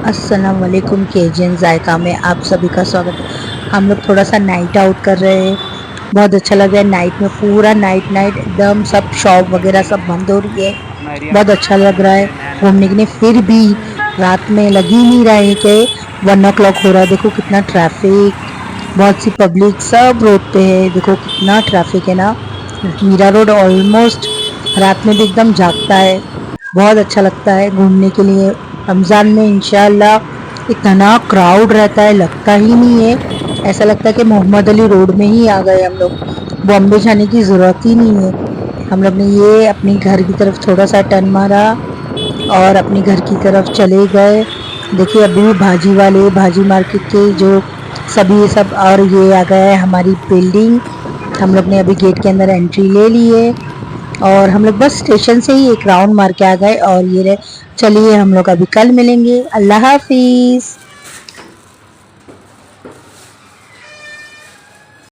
अस्सलाम वालेकुम केजन जायका में आप सभी का स्वागत है। हम लोग थोड़ा सा नाइट आउट कर रहे हैं। बहुत अच्छा लग रहा है नाइट में, पूरा नाइट नाइट एकदम सब शॉप वगैरह सब बंद हो रही है। बहुत अच्छा लग रहा है घूमने के लिए। फिर भी रात में लग ही नहीं रहा है कि 1 o'clock हो रहा है। देखो कितना ट्रैफिक, बहुत सी पब्लिक सब रोड पे है। देखो कितना ट्रैफिक है ना। मीरा रोड ऑलमोस्ट रात में भी एकदम जागता है। बहुत अच्छा लगता है घूमने के लिए। रमजान में इंशाल्लाह इतना क्राउड रहता है, लगता ही नहीं है। ऐसा लगता है कि मोहम्मद अली रोड में ही आ गए हम लोग। बॉम्बे जाने की जरूरत ही नहीं है। हम लोग ने ये अपनी घर की तरफ थोड़ा सा टर्न मारा और अपने घर की तरफ चले गए। देखिए अभी भी भाजी वाले, भाजी मार्केट के जो सभी ये सब, और ये आ गया है हमारी बिल्डिंग। हम लोग ने अभी गेट के अंदर एंट्री ले ली है और हम लोग बस स्टेशन से ही एक राउंड मार के आ गए। और ये रहे, चलिए हम लोग अभी कल मिलेंगे। अल्लाह हाफिज।